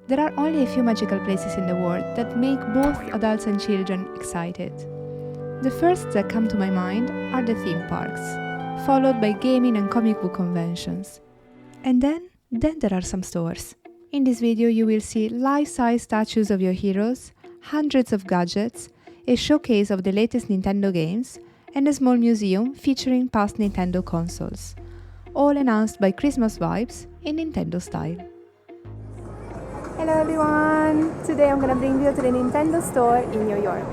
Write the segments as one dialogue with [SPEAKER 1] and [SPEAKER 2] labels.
[SPEAKER 1] There are only a few magical places in the world that make both adults and children excited. The first that come to my mind are the theme parks, followed by gaming and comic book conventions. And then there are some stores. In this video you will see life-size statues of your heroes, hundreds of gadgets, a showcase of the latest Nintendo games, and a small museum featuring past Nintendo consoles, all enhanced by Christmas vibes in Nintendo style.
[SPEAKER 2] Hello everyone! Today I'm gonna bring you to the Nintendo store in New York.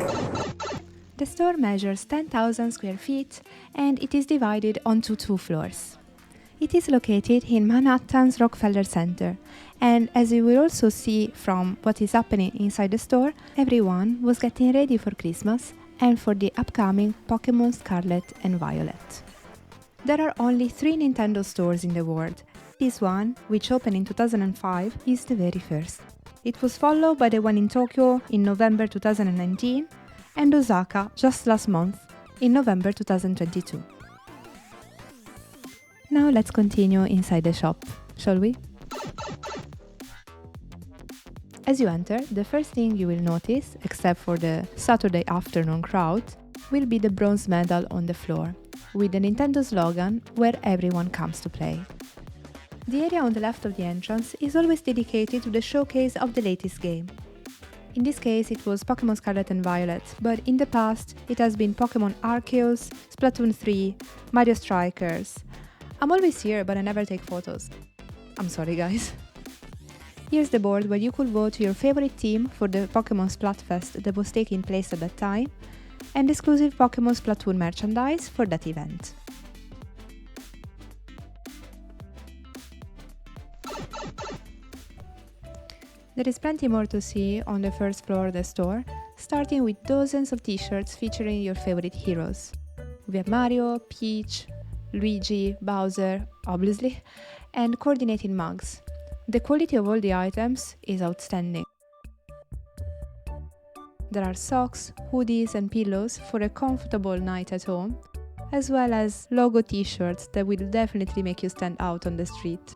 [SPEAKER 1] The store measures 10,000 square feet and it is divided onto 2 floors. It is located in Manhattan's Rockefeller Center, and as you will also see from what is happening inside the store, everyone was getting ready for Christmas and for the upcoming Pokémon Scarlett and Violet. There are only 3 Nintendo stores in the world. This one, which opened in 2005, is the very first. It was followed by the one in Tokyo in November 2019 and Osaka just last month in November 2022. Now let's continue inside the shop, shall we? As you enter, the first thing you will notice, except for the Saturday afternoon crowd, will be the bronze medal on the floor, with the Nintendo slogan where everyone comes to play. The area on the left of the entrance is always dedicated to the showcase of the latest game. In this case it was Pokémon Scarlet and Violet, but in the past it has been Pokémon Arceus, Splatoon 3, Mario Strikers. I'm always here but I never take photos. I'm sorry guys. Here's the board where you could vote your favorite team for the Pokémon Splatfest that was taking place at that time, and exclusive Pokémon Splatoon merchandise for that event. There is plenty more to see on the first floor of the store, starting with dozens of t-shirts featuring your favorite heroes. We have Mario, Peach, Luigi, Bowser, obviously, and coordinated mugs. The quality of all the items is outstanding. There are socks, hoodies and pillows for a comfortable night at home, as well as logo t-shirts that will definitely make you stand out on the street.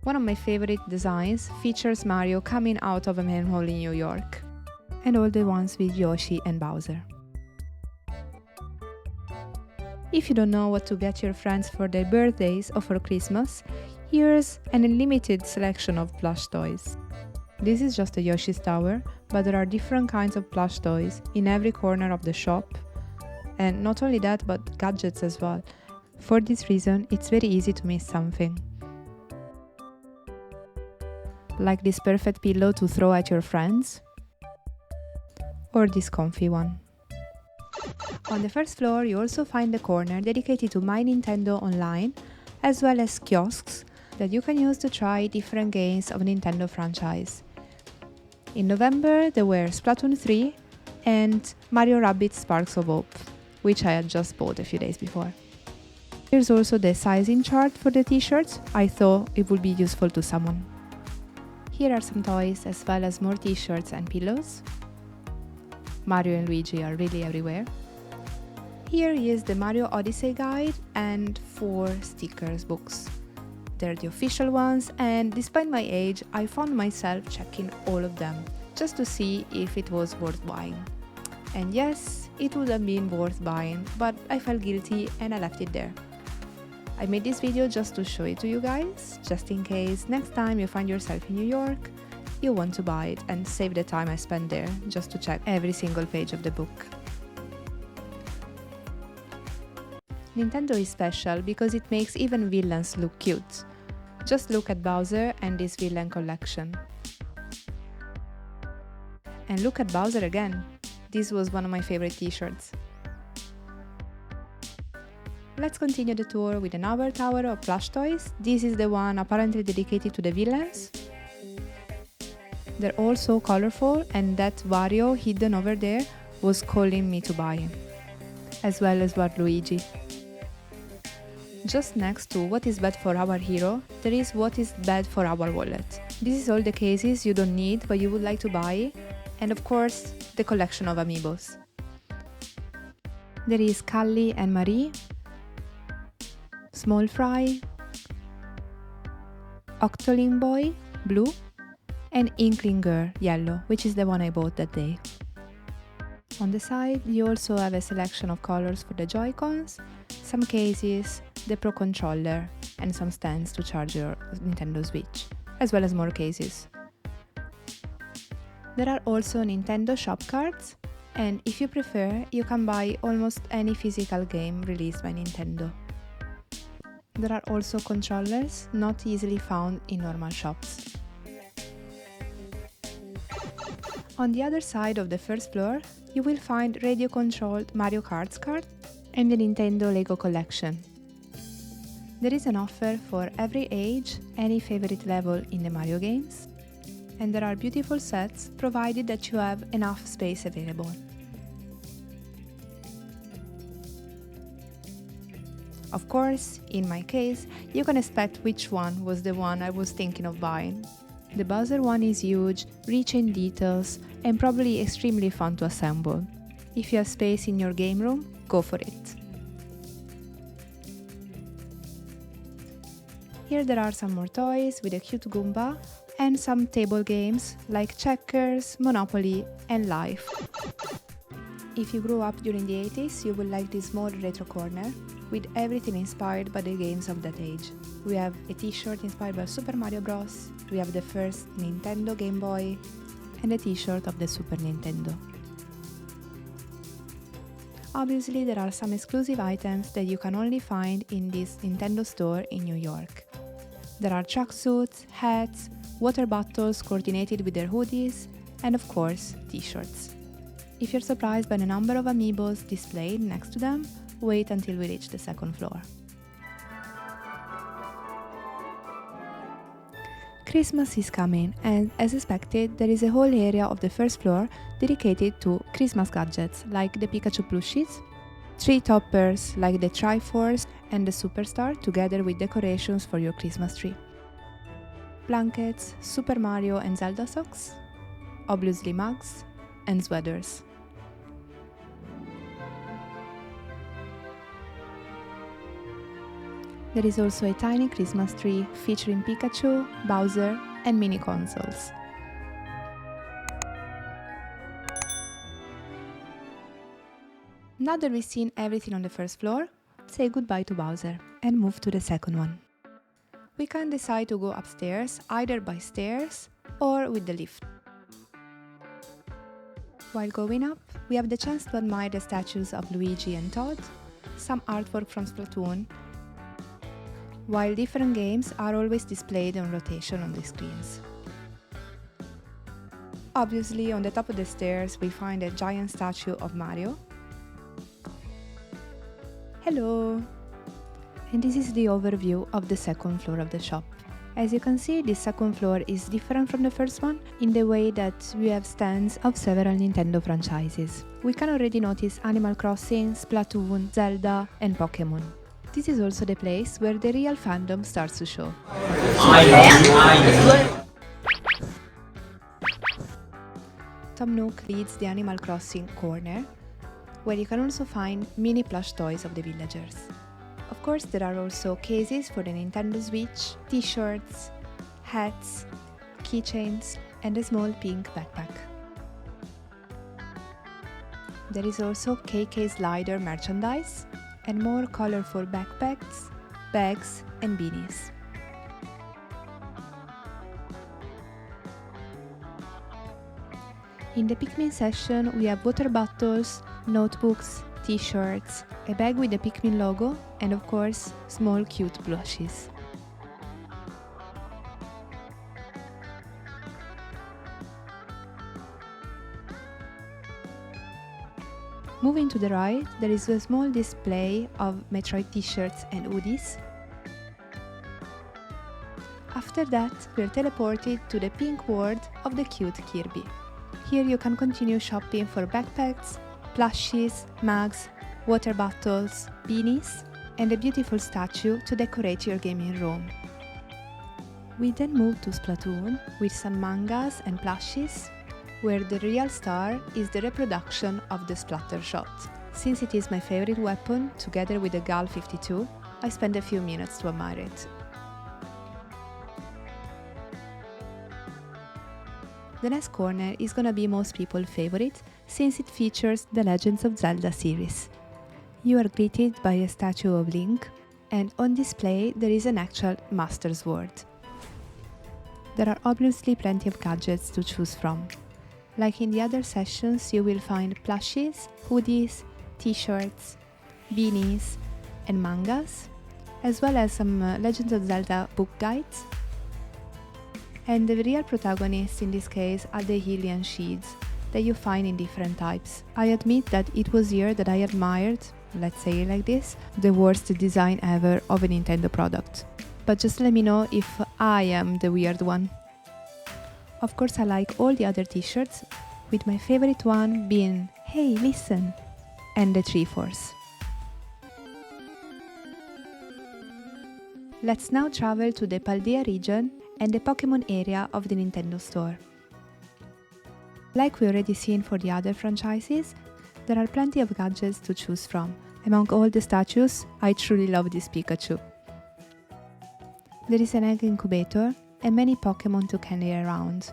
[SPEAKER 1] One of my favorite designs features Mario coming out of a manhole in New York, and all the ones with Yoshi and Bowser. If you don't know what to get your friends for their birthdays or for Christmas, here's an unlimited selection of plush toys. This is just a Yoshi's Tower, but there are different kinds of plush toys in every corner of the shop, and not only that, but gadgets as well. For this reason, it's very easy to miss something. Like this perfect pillow to throw at your friends, or this comfy one. On the first floor you also find a corner dedicated to My Nintendo Online, as well as kiosks that you can use to try different games of Nintendo franchise. In November there were Splatoon 3 and Mario+Rabbids Sparks of Hope, which I had just bought a few days before. Here's also the sizing chart for the t-shirts. I thought it would be useful to someone. Here are some toys as well as more t-shirts and pillows. Mario and Luigi are really everywhere. Here is the Mario Odyssey guide and 4 stickers books. They're the official ones, and despite my age, I found myself checking all of them just to see if it was worth buying. And yes, it would have been worth buying, but I felt guilty and I left it there. I made this video just to show it to you guys, just in case next time you find yourself in New York, you want to buy it and save the time I spent there just to check every single page of the book. Nintendo is special because it makes even villains look cute. Just look at Bowser and this villain collection. And look at Bowser again. This was one of my favorite t-shirts. Let's continue the tour with another tower of plush toys. This is the one apparently dedicated to the villains. They're all so colorful, and that Wario hidden over there was calling me to buy him, as well as Waluigi. Just next to what is bad for our hero, there is what is bad for our wallet. This is all the cases you don't need but you would like to buy, and of course the collection of amiibos. There is Callie and Marie, Small Fry, Octoling Boy, blue, and Inklinger, yellow, which is the one I bought that day. On the side, you also have a selection of colors for the Joy-Cons, some cases, the Pro Controller, and some stands to charge your Nintendo Switch, as well as more cases. There are also Nintendo shop cards, and if you prefer, you can buy almost any physical game released by Nintendo. There are also controllers not easily found in normal shops. On the other side of the first floor, you will find radio-controlled Mario Kart cards and the Nintendo Lego collection. There is an offer for every age, any favorite level in the Mario games, and there are beautiful sets provided that you have enough space available. Of course, in my case, you can expect which one was the one I was thinking of buying. The Bowser one is huge, rich in details, and probably extremely fun to assemble. If you have space in your game room, go for it. Here there are some more toys with a cute Goomba, and some table games like Checkers, Monopoly, and Life. If you grew up during the 80s, you will like this small retro corner with everything inspired by the games of that age. We have a t-shirt inspired by Super Mario Bros, we have the first Nintendo Game Boy, and a t-shirt of the Super Nintendo. Obviously, there are some exclusive items that you can only find in this Nintendo store in New York. There are tracksuits, hats, water bottles coordinated with their hoodies, and of course, t-shirts. If you're surprised by the number of amiibos displayed next to them, wait until we reach the second floor. Christmas is coming, and as expected, there is a whole area of the first floor dedicated to Christmas gadgets like the Pikachu plushies, tree toppers like the Triforce and the Superstar together with decorations for your Christmas tree, blankets, Super Mario and Zelda socks, obviously mugs, and sweaters. There is also a tiny Christmas tree featuring Pikachu, Bowser, and mini consoles. Now that we've seen everything on the first floor, say goodbye to Bowser and move to the second one. We can decide to go upstairs either by stairs or with the lift. While going up, we have the chance to admire the statues of Luigi and Todd, some artwork from Splatoon, while different games are always displayed on rotation on the screens. Obviously, on the top of the stairs, we find a giant statue of Mario. Hello! And this is the overview of the second floor of the shop. As you can see, this second floor is different from the first one in the way that we have stands of several Nintendo franchises. We can already notice Animal Crossing, Splatoon, Zelda, and Pokémon. This is also the place where the real fandom starts to show. Tom Nook leads the Animal Crossing corner, where you can also find mini plush toys of the villagers. Of course, there are also cases for the Nintendo Switch, t-shirts, hats, keychains, and a small pink backpack. There is also KK Slider merchandise, and more colorful backpacks, bags, and beanies. In the Pikmin section, we have water bottles, notebooks, t-shirts, a bag with the Pikmin logo, and of course, small cute plushies. Moving to the right, there is a small display of Metroid t-shirts and hoodies. After that, we are teleported to the pink world of the cute Kirby. Here you can continue shopping for backpacks, plushies, mugs, water bottles, beanies, and a beautiful statue to decorate your gaming room. We then move to Splatoon with some mangas and plushies, where the real star is the reproduction of the splatter shot. Since it is my favorite weapon, together with the GAL 52, I spent a few minutes to admire it. The next corner is gonna be most people's favorite since it features the Legends of Zelda series. You are greeted by a statue of Link, and on display there is an actual Master Sword. There are obviously plenty of gadgets to choose from. Like in the other sessions, you will find plushies, hoodies, t-shirts, beanies, and mangas, as well as some Legends of Zelda book guides. And the real protagonists in this case are the Hylian shields that you find in different types. I admit that it was here that I admired, let's say it like this, the worst design ever of a Nintendo product. But just let me know if I am the weird one. Of course I like all the other t-shirts, with my favorite one being "Hey, listen!" and the Triforce. Let's now travel to the Paldea region and the Pokémon area of the Nintendo store. Like we already seen for the other franchises, there are plenty of gadgets to choose from. Among all the statues, I truly love this Pikachu. There is an egg incubator and many Pokémon to carry around.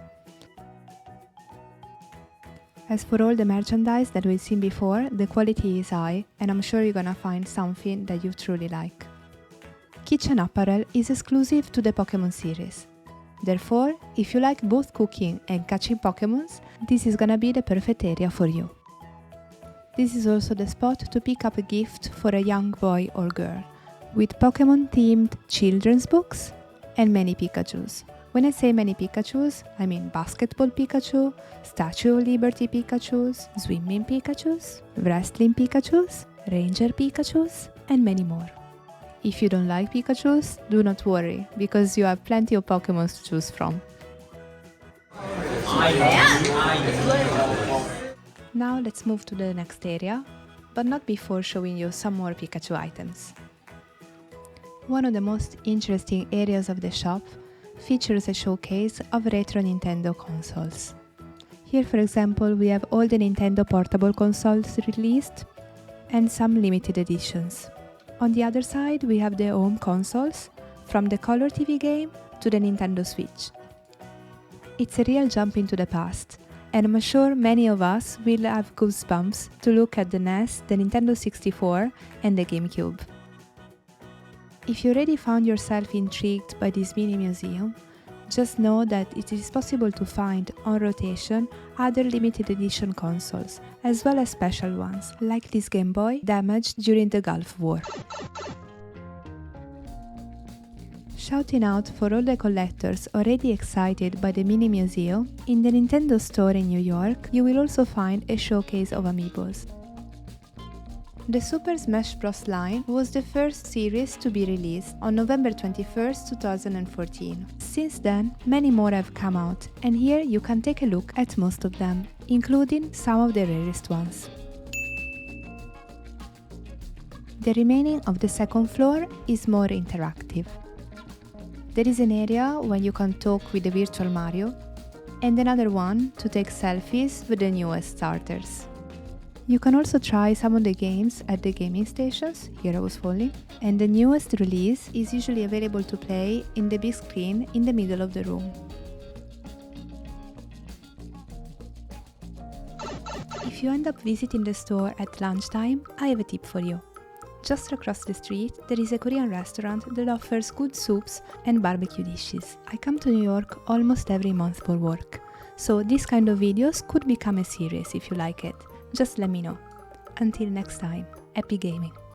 [SPEAKER 1] As for all the merchandise that we've seen before, the quality is high and I'm sure you're gonna find something that you truly like. Kitchen apparel is exclusive to the Pokémon series. Therefore, if you like both cooking and catching Pokémons, this is gonna be the perfect area for you. This is also the spot to pick up a gift for a young boy or girl, with Pokémon-themed children's books and many Pikachus. When I say many Pikachus, I mean Basketball Pikachu, Statue of Liberty Pikachus, Swimming Pikachus, Wrestling Pikachus, Ranger Pikachus, and many more. If you don't like Pikachus, do not worry, because you have plenty of Pokémon to choose from. Now let's move to the next area, but not before showing you some more Pikachu items. One of the most interesting areas of the shop features a showcase of retro Nintendo consoles. Here, for example, we have all the Nintendo portable consoles released and some limited editions. On the other side, we have the home consoles, from the Color TV game to the Nintendo Switch. It's a real jump into the past, and I'm sure many of us will have goosebumps to look at the NES, the Nintendo 64, and the GameCube. If you already found yourself intrigued by this mini museum, just know that it is possible to find on rotation other limited edition consoles, as well as special ones, like this Game Boy damaged during the Gulf War. Shouting out for all the collectors already excited by the mini museum, in the Nintendo store in New York you will also find a showcase of amiibos. The Super Smash Bros. Line was the first series to be released on November 21, 2014. Since then, many more have come out, and here you can take a look at most of them, including some of the rarest ones. The remaining of the second floor is more interactive. There is an area where you can talk with the virtual Mario, and another one to take selfies with the newest starters. You can also try some of the games at the gaming stations, here I was falling, and the newest release is usually available to play in the big screen in the middle of the room. If you end up visiting the store at lunchtime, I have a tip for you. Just across the street, there is a Korean restaurant that offers good soups and barbecue dishes. I come to New York almost every month for work, so this kind of videos could become a series if you like it. Just let me know. Until next time, happy gaming!